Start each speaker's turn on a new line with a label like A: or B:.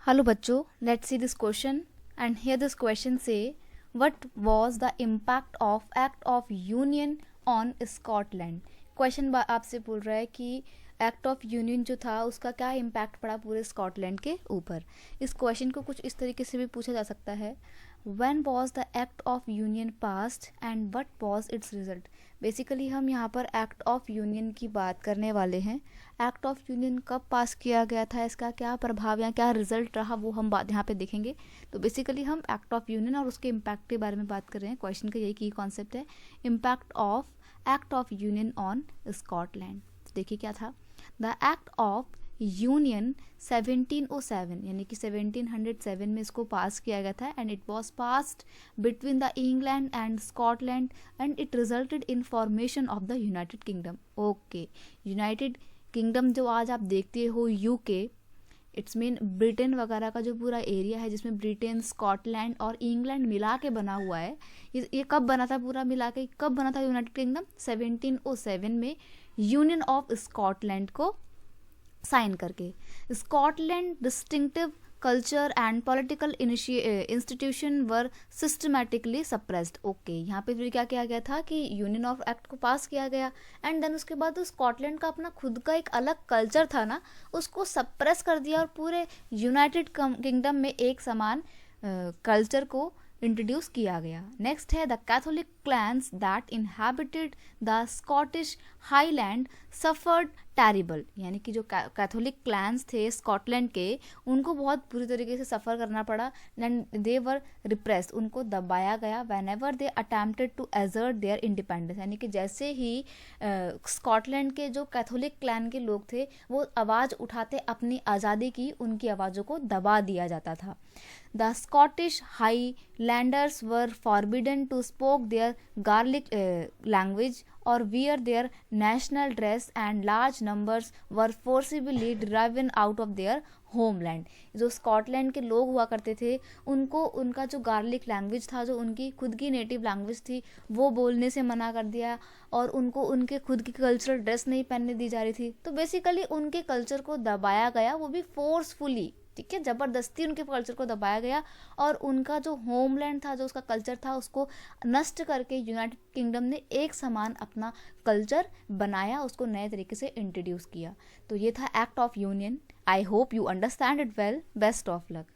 A: Hello बच्चों, let's see this question and here this question say what was the impact of Act of Union on Scotland। Question आपसे बोल रहा है कि act of union जो था उसका क्या इम्पैक्ट पड़ा पूरे स्कॉटलैंड के ऊपर। इस क्वेश्चन को कुछ इस तरीके से भी पूछा जा सकता है, when was the act of union passed and what was it's result. Basically हम यहाँ पर एक्ट ऑफ यूनियन की बात करने वाले हैं। एक्ट ऑफ यूनियन कब पास किया गया था, इसका क्या प्रभाव या क्या रिजल्ट रहा, वो हम बात यहाँ पे देखेंगे। तो बेसिकली हम एक्ट ऑफ यूनियन और उसके इम्पैक्ट के बारे में बात कर रहे हैं। क्वेश्चन का यही की कॉन्सेप्ट है, impact of act of union on Scotland. देखिए क्या था, द एक्ट ऑफ यूनियन 1707 यानी कि 1707 में इसको पास किया गया था and it was passed between the England and Scotland and it resulted in formation of the United kingdom. Okay, United kingdom जो आज आप देखते हो यूके, इट्स मीन ब्रिटेन वगैरह का जो पूरा एरिया है जिसमें ब्रिटेन, स्कॉटलैंड और इंग्लैंड मिला के बना हुआ है, ये कब बना था, पूरा मिला के कब बना था यूनाइटेड किंगडम 1707 में यूनियन ऑफ स्कॉटलैंड को साइन करके। Scotland distinctive culture and political institution were systematically suppressed. Okay, यहाँ पे फिर क्या किया गया था कि यूनियन ऑफ एक्ट को पास किया गया एंड देन उसके बाद स्कॉटलैंड का अपना खुद का एक अलग कल्चर था ना, उसको सप्रेस कर दिया और पूरे यूनाइटेड किंगडम में एक समान कल्चर को इंट्रोड्यूस किया गया। नेक्स्ट है, the Catholic clans that inhabited the Scottish highland suffered terrible, यानी कि जो कैथोलिक क्लैंस थे स्कॉटलैंड के, उनको बहुत बुरी तरीके से सफ़र करना पड़ा एंड दे वर रिप्रेस्ड, उनको दबाया गया whenever they attempted to assert their independence. यानी कि जैसे ही स्कॉटलैंड के जो कैथोलिक क्लैन के लोग थे वो आवाज़ उठाते अपनी आज़ादी की, उनकी आवाज़ों को दबा दिया जाता था। The Scottish highlanders were forbidden to spoke their Gaelic language और wear their national dress and large numbers were forcibly driven out of their homeland। जो स्कॉटलैंड के लोग हुआ करते थे उनको उनका जो गार्लिक लैंग्वेज था, जो उनकी खुद की नेटिव लैंग्वेज थी, वो बोलने से मना कर दिया और उनको उनके खुद की कल्चरल ड्रेस नहीं पहनने दी जा रही थी। तो बेसिकली उनके कल्चर को दबाया गया, वो भी फोर्सफुली, ठीक है, ज़बरदस्ती उनके कल्चर को दबाया गया और उनका जो होमलैंड था, जो उसका कल्चर था, उसको नष्ट करके यूनाइटेड किंगडम ने एक समान अपना कल्चर बनाया, उसको नए तरीके से इंट्रोड्यूस किया। तो ये था act of union. I hope you understand it well. Best of luck.